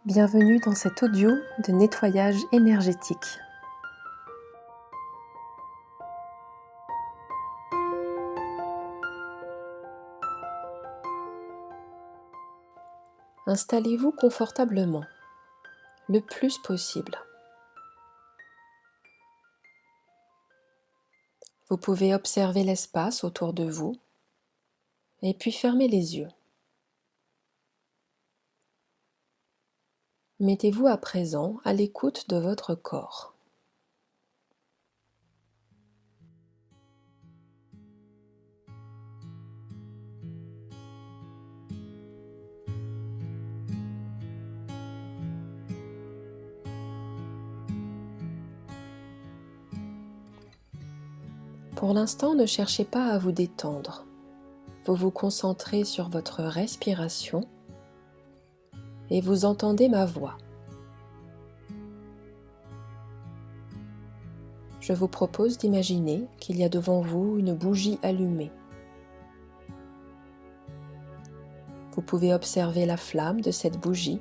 Bienvenue dans cet audio de nettoyage énergétique. Installez-vous confortablement, le plus possible. Vous pouvez observer l'espace autour de vous et puis fermer les yeux. Mettez-vous à présent à l'écoute de votre corps. Pour l'instant, ne cherchez pas à vous détendre. Vous vous concentrez sur votre respiration et vous entendez ma voix. Je vous propose d'imaginer qu'il y a devant vous une bougie allumée. Vous pouvez observer la flamme de cette bougie,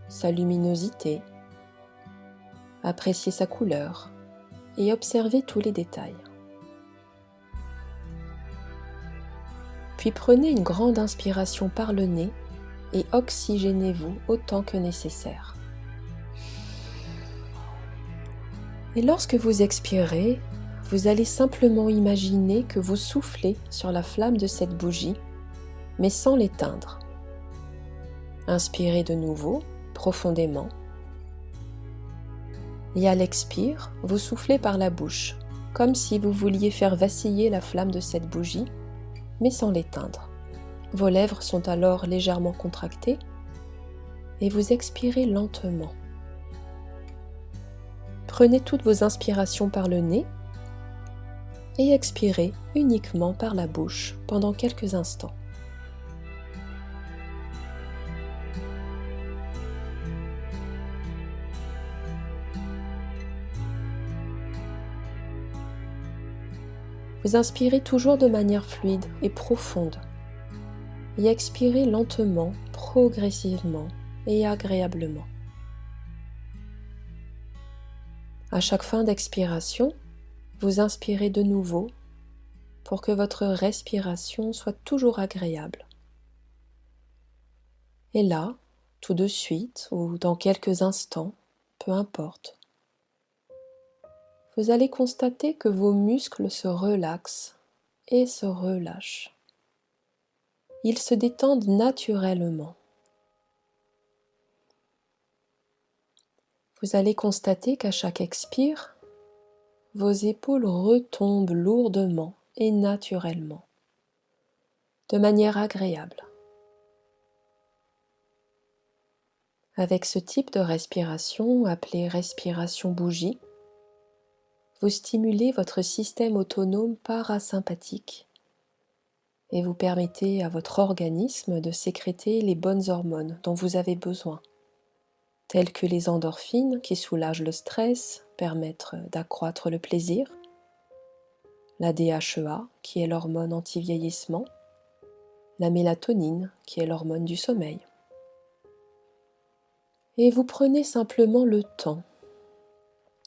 sa luminosité, apprécier sa couleur et observer tous les détails. Puis prenez une grande inspiration par le nez et oxygénez-vous autant que nécessaire. Et lorsque vous expirez, vous allez simplement imaginer que vous soufflez sur la flamme de cette bougie, mais sans l'éteindre. Inspirez de nouveau, profondément. Et à l'expire, vous soufflez par la bouche, comme si vous vouliez faire vaciller la flamme de cette bougie, mais sans l'éteindre. Vos lèvres sont alors légèrement contractées et vous expirez lentement. Prenez toutes vos inspirations par le nez et expirez uniquement par la bouche pendant quelques instants. Vous inspirez toujours de manière fluide et profonde et expirez lentement, progressivement et agréablement. À chaque fin d'expiration, vous inspirez de nouveau pour que votre respiration soit toujours agréable. Et là, tout de suite ou dans quelques instants, peu importe, vous allez constater que vos muscles se relaxent et se relâchent. Ils se détendent naturellement. Vous allez constater qu'à chaque expire, vos épaules retombent lourdement et naturellement, de manière agréable. Avec ce type de respiration, appelée respiration bougie, vous stimulez votre système autonome parasympathique et vous permettez à votre organisme de sécréter les bonnes hormones dont vous avez besoin, telles que les endorphines qui soulagent le stress, permettent d'accroître le plaisir, la DHEA qui est l'hormone anti-vieillissement, la mélatonine qui est l'hormone du sommeil. Et vous prenez simplement le temps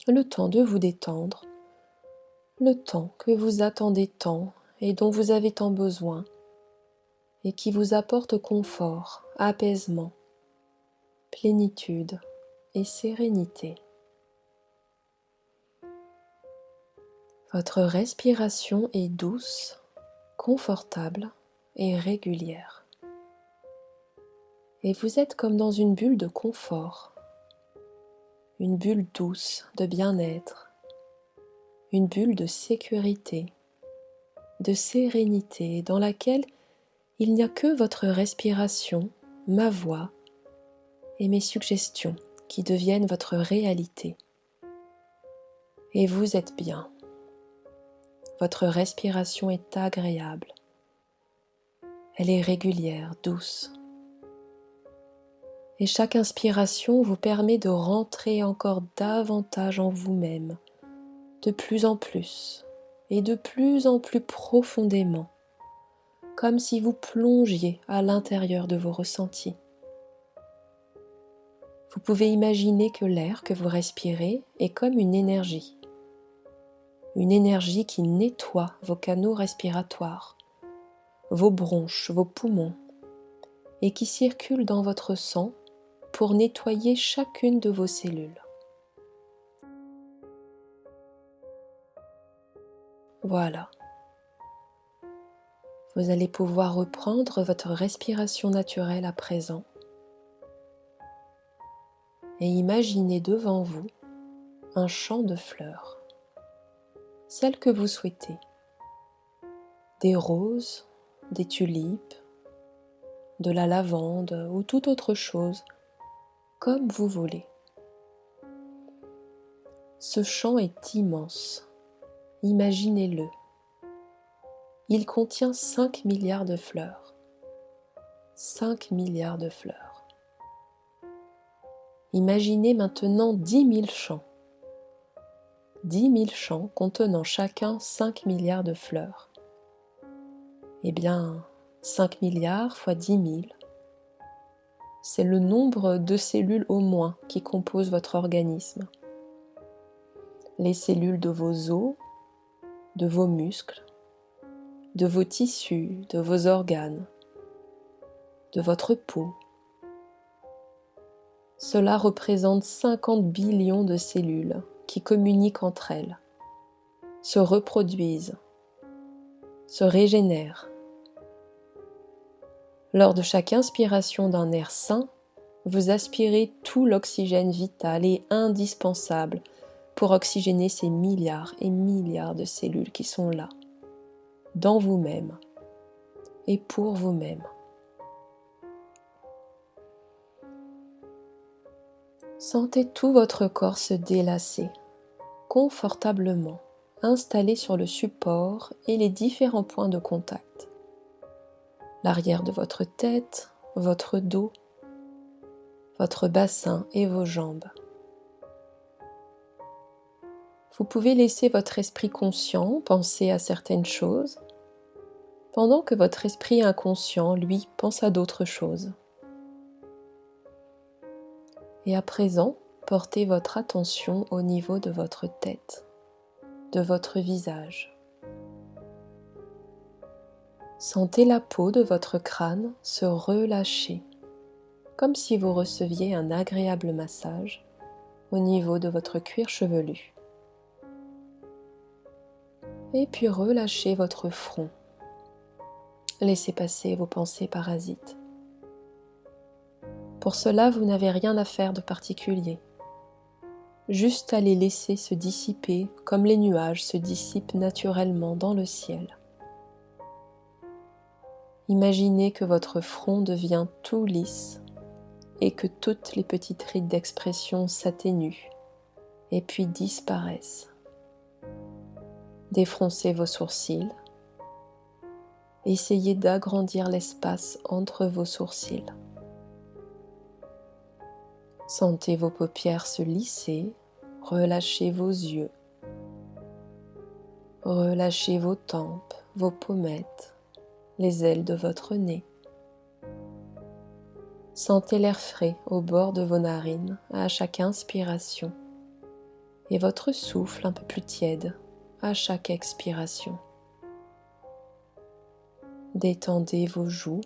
de vous détendre, le temps que vous attendez tant et dont vous avez tant besoin et qui vous apporte confort, apaisement, plénitude et sérénité. Votre respiration est douce, confortable et régulière. Et vous êtes comme dans une bulle de confort, une bulle douce de bien-être, une bulle de sécurité, de sérénité dans laquelle il n'y a que votre respiration, ma voix et mes suggestions qui deviennent votre réalité. Et vous êtes bien. Votre respiration est agréable. Elle est régulière, douce. Et chaque inspiration vous permet de rentrer encore davantage en vous-même, de plus en plus et de plus en plus profondément, comme si vous plongiez à l'intérieur de vos ressentis. Vous pouvez imaginer que l'air que vous respirez est comme une énergie qui nettoie vos canaux respiratoires, vos bronches, vos poumons, et qui circule dans votre sang pour nettoyer chacune de vos cellules. Voilà. Vous allez pouvoir reprendre votre respiration naturelle à présent et imaginer devant vous un champ de fleurs, celles que vous souhaitez, des roses, des tulipes, de la lavande ou toute autre chose, comme vous voulez. Ce champ est immense, imaginez-le. Il contient 5 milliards de fleurs. 5 milliards de fleurs. Imaginez maintenant 10 000 champs. 10 000 champs contenant chacun 5 milliards de fleurs. Eh bien, 5 milliards fois 10 000, c'est le nombre de cellules au moins qui composent votre organisme. Les cellules de vos os, de vos muscles, de vos tissus, de vos organes, de votre peau. Cela représente 50 billions de cellules qui communiquent entre elles, se reproduisent, se régénèrent. Lors de chaque inspiration d'un air sain, vous aspirez tout l'oxygène vital et indispensable pour oxygéner ces milliards et milliards de cellules qui sont là, dans vous-même et pour vous-même. Sentez tout votre corps se délasser, confortablement, installé sur le support et les différents points de contact. L'arrière de votre tête, votre dos, votre bassin et vos jambes. Vous pouvez laisser votre esprit conscient penser à certaines choses, pendant que votre esprit inconscient, lui, pense à d'autres choses. Et à présent, portez votre attention au niveau de votre tête, de votre visage. Sentez la peau de votre crâne se relâcher, comme si vous receviez un agréable massage au niveau de votre cuir chevelu. Et puis relâchez votre front. Laissez passer vos pensées parasites. Pour cela, vous n'avez rien à faire de particulier. Juste à les laisser se dissiper comme les nuages se dissipent naturellement dans le ciel. Imaginez que votre front devient tout lisse et que toutes les petites rides d'expression s'atténuent et puis disparaissent. Défroncez vos sourcils. Essayez d'agrandir l'espace entre vos sourcils. Sentez vos paupières se lisser, relâchez vos yeux. Relâchez vos tempes, vos pommettes, les ailes de votre nez. Sentez l'air frais au bord de vos narines à chaque inspiration et votre souffle un peu plus tiède à chaque expiration. Détendez vos joues,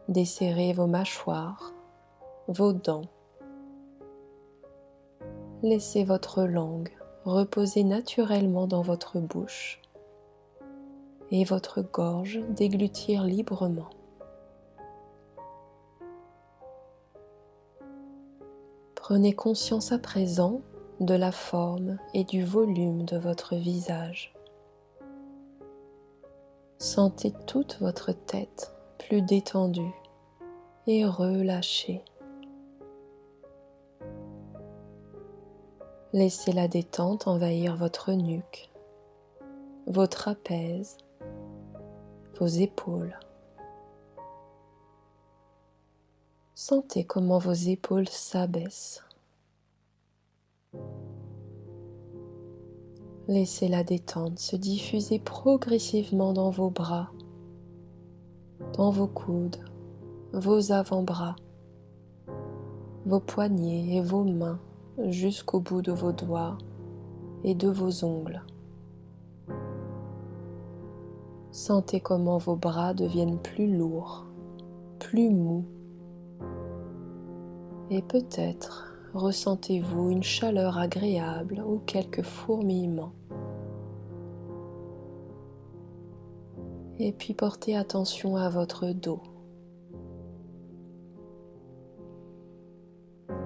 desserrez vos mâchoires, vos dents. Laissez votre langue reposer naturellement dans votre bouche et votre gorge déglutir librement. Prenez conscience à présent de la forme et du volume de votre visage. Sentez toute votre tête plus détendue et relâchée. Laissez la détente envahir votre nuque, vos trapèzes, vos épaules. Sentez comment vos épaules s'abaissent. Laissez la détente se diffuser progressivement dans vos bras, dans vos coudes, vos avant-bras, vos poignets et vos mains jusqu'au bout de vos doigts et de vos ongles. Sentez comment vos bras deviennent plus lourds, plus mous, et peut-être ressentez-vous une chaleur agréable ou quelques fourmillements. Et puis portez attention à votre dos.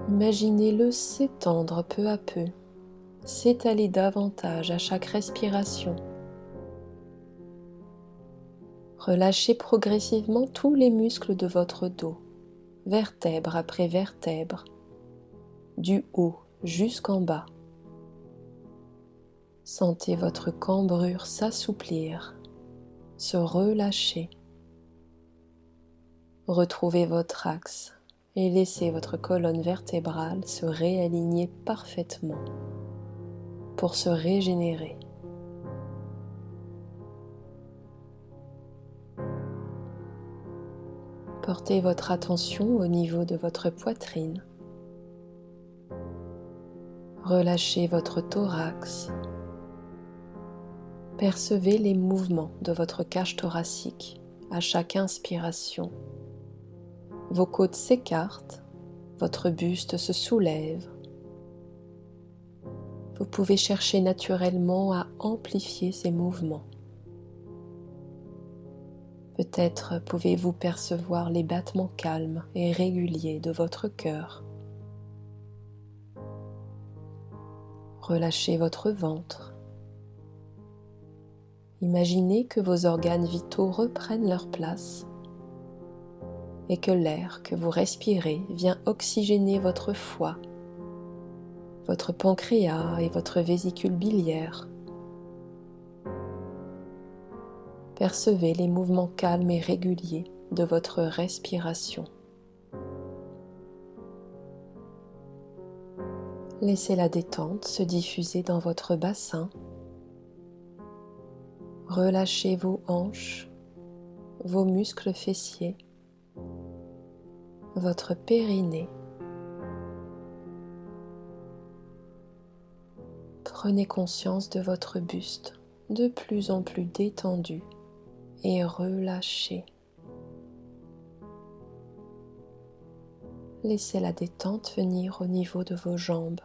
Imaginez-le s'étendre peu à peu, s'étaler davantage à chaque respiration. Relâchez progressivement tous les muscles de votre dos, vertèbre après vertèbre, du haut jusqu'en bas. Sentez votre cambrure s'assouplir, se relâcher. Retrouvez votre axe et laissez votre colonne vertébrale se réaligner parfaitement pour se régénérer. Portez votre attention au niveau de votre poitrine. Relâchez votre thorax. Percevez les mouvements de votre cage thoracique à chaque inspiration. Vos côtes s'écartent, votre buste se soulève. Vous pouvez chercher naturellement à amplifier ces mouvements. Peut-être pouvez-vous percevoir les battements calmes et réguliers de votre cœur. Relâchez votre ventre. Imaginez que vos organes vitaux reprennent leur place et que l'air que vous respirez vient oxygéner votre foie, votre pancréas et votre vésicule biliaire. Percevez les mouvements calmes et réguliers de votre respiration. Laissez la détente se diffuser dans votre bassin. Relâchez vos hanches, vos muscles fessiers, votre périnée. Prenez conscience de votre buste de plus en plus détendu et relâché. Laissez la détente venir au niveau de vos jambes.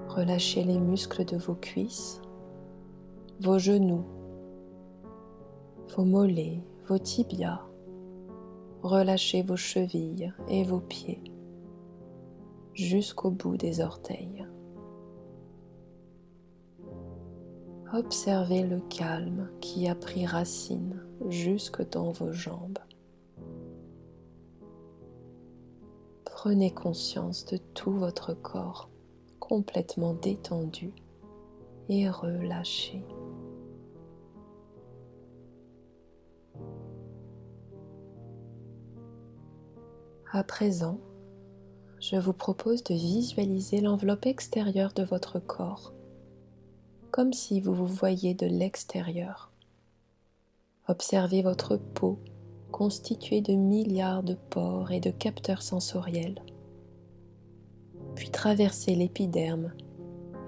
Relâchez les muscles de vos cuisses, vos genoux, vos mollets, vos tibias. Relâchez vos chevilles et vos pieds jusqu'au bout des orteils. Observez le calme qui a pris racine jusque dans vos jambes. Prenez conscience de tout votre corps complètement détendu et relâché. À présent, je vous propose de visualiser l'enveloppe extérieure de votre corps, comme si vous vous voyiez de l'extérieur. Observez votre peau constituée de milliards de pores et de capteurs sensoriels. Puis traversez l'épiderme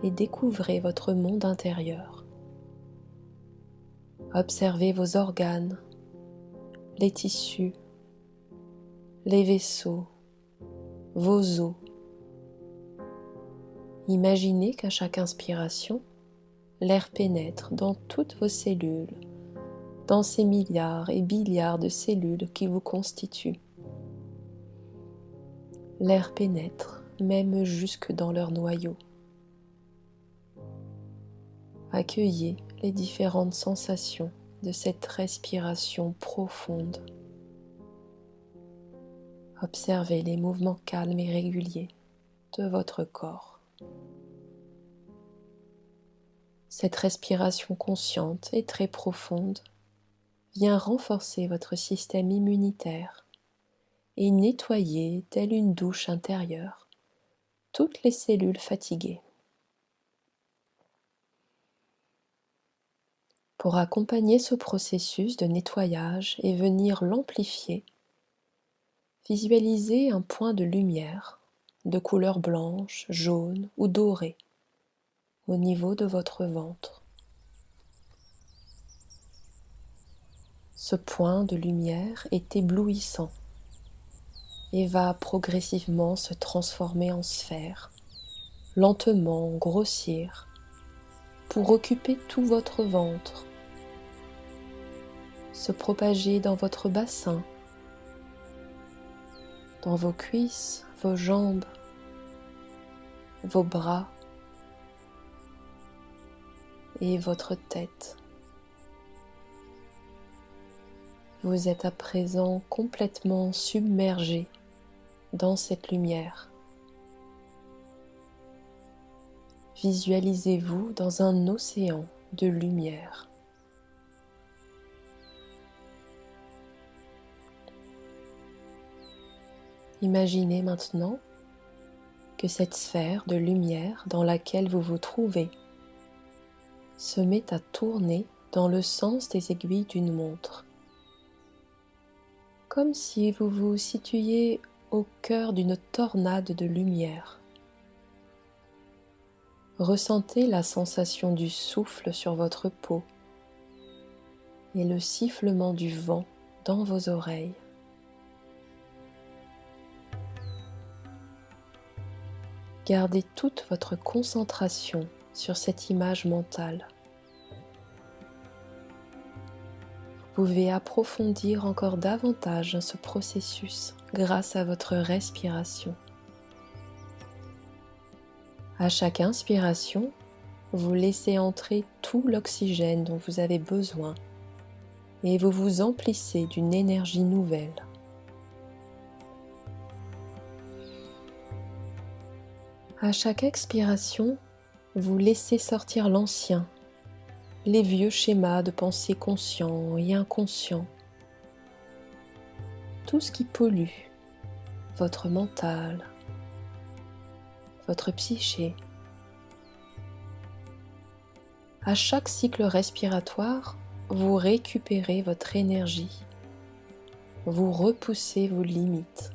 et découvrez votre monde intérieur. Observez vos organes, les tissus, les vaisseaux, vos os. Imaginez qu'à chaque inspiration, l'air pénètre dans toutes vos cellules, dans ces milliards et billiards de cellules qui vous constituent. L'air pénètre même jusque dans leur noyau. Accueillez les différentes sensations de cette respiration profonde. Observez les mouvements calmes et réguliers de votre corps. Cette respiration consciente et très profonde vient renforcer votre système immunitaire et nettoyer, telle une douche intérieure, toutes les cellules fatiguées. Pour accompagner ce processus de nettoyage et venir l'amplifier, Visualisez un point de lumière de couleur blanche, jaune ou dorée au niveau de votre ventre. Ce point de lumière est éblouissant et va progressivement se transformer en sphère, lentement grossir pour occuper tout votre ventre, se propager dans votre bassin, dans vos cuisses, vos jambes, vos bras et votre tête. Vous êtes à présent complètement submergé dans cette lumière. Visualisez-vous dans un océan de lumière. Imaginez maintenant que cette sphère de lumière dans laquelle vous vous trouvez se met à tourner dans le sens des aiguilles d'une montre, comme si vous vous situiez au cœur d'une tornade de lumière. Ressentez la sensation du souffle sur votre peau et le sifflement du vent dans vos oreilles. Gardez toute votre concentration sur cette image mentale. Vous pouvez approfondir encore davantage ce processus grâce à votre respiration. À chaque inspiration, vous laissez entrer tout l'oxygène dont vous avez besoin et vous vous emplissez d'une énergie nouvelle. À chaque expiration, vous laissez sortir l'ancien, les vieux schémas de pensée conscients et inconscients, tout ce qui pollue votre mental, votre psyché. À chaque cycle respiratoire, vous récupérez votre énergie, vous repoussez vos limites.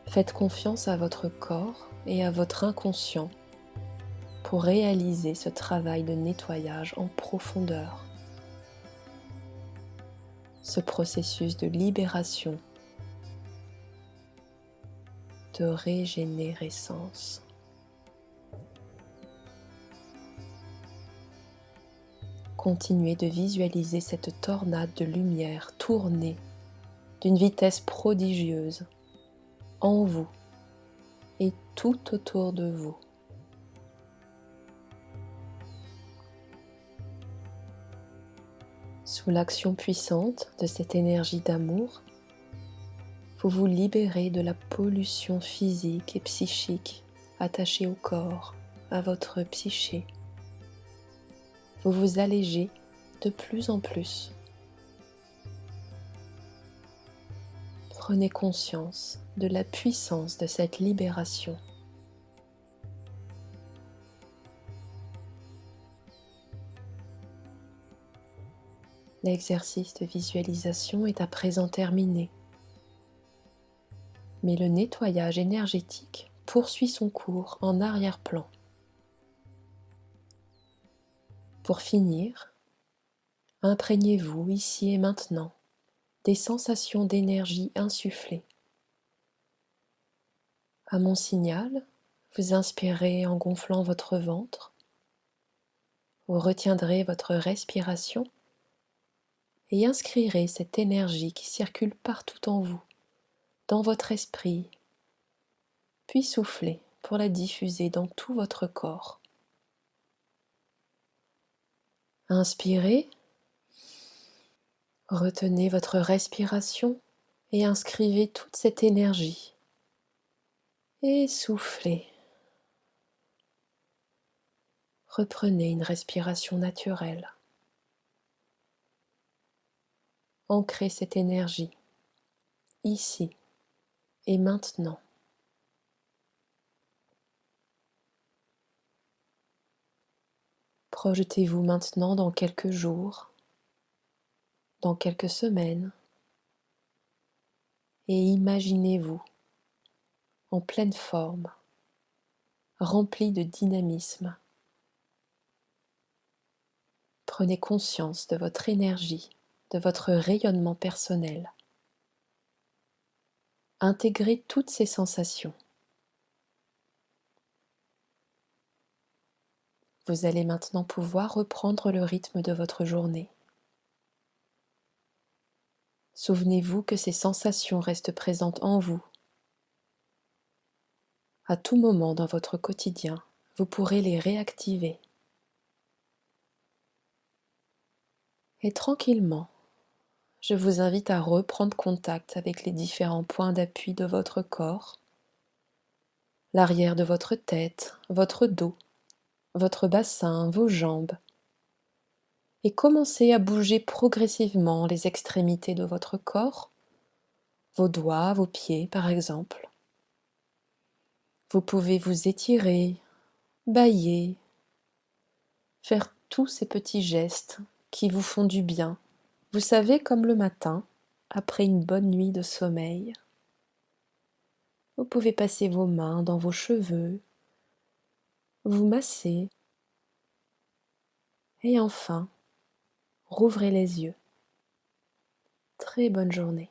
Faites confiance à votre corps et à votre inconscient pour réaliser ce travail de nettoyage en profondeur. Ce processus de libération, de régénérescence. Continuez de visualiser cette tornade de lumière tourner d'une vitesse prodigieuse en vous et tout autour de vous. Sous l'action puissante de cette énergie d'amour, vous vous libérez de la pollution physique et psychique attachée au corps, à votre psyché. Vous vous allégez de plus en plus. Prenez conscience de la puissance de cette libération. L'exercice de visualisation est à présent terminé, mais le nettoyage énergétique poursuit son cours en arrière-plan. Pour finir, imprégnez-vous ici et maintenant des sensations d'énergie insufflée. À mon signal, vous inspirez en gonflant votre ventre, vous retiendrez votre respiration et inscrirez cette énergie qui circule partout en vous, dans votre esprit, puis soufflez pour la diffuser dans tout votre corps. Inspirez, retenez votre respiration et inscrivez toute cette énergie. Et soufflez. Reprenez une respiration naturelle. Ancrez cette énergie, ici et maintenant. Projetez-vous maintenant dans quelques jours, dans quelques semaines, et imaginez-vous en pleine forme, rempli de dynamisme. Prenez conscience de votre énergie, de votre rayonnement personnel. Intégrez toutes ces sensations. Vous allez maintenant pouvoir reprendre le rythme de votre journée. Souvenez-vous que ces sensations restent présentes en vous. À tout moment dans votre quotidien, vous pourrez les réactiver. Et tranquillement, je vous invite à reprendre contact avec les différents points d'appui de votre corps, l'arrière de votre tête, votre dos, votre bassin, vos jambes, et commencez à bouger progressivement les extrémités de votre corps, vos doigts, vos pieds par exemple. Vous pouvez vous étirer, bâiller, faire tous ces petits gestes qui vous font du bien. Vous savez, comme le matin, après une bonne nuit de sommeil. Vous pouvez passer vos mains dans vos cheveux, vous masser, et enfin, rouvrez les yeux. Très bonne journée.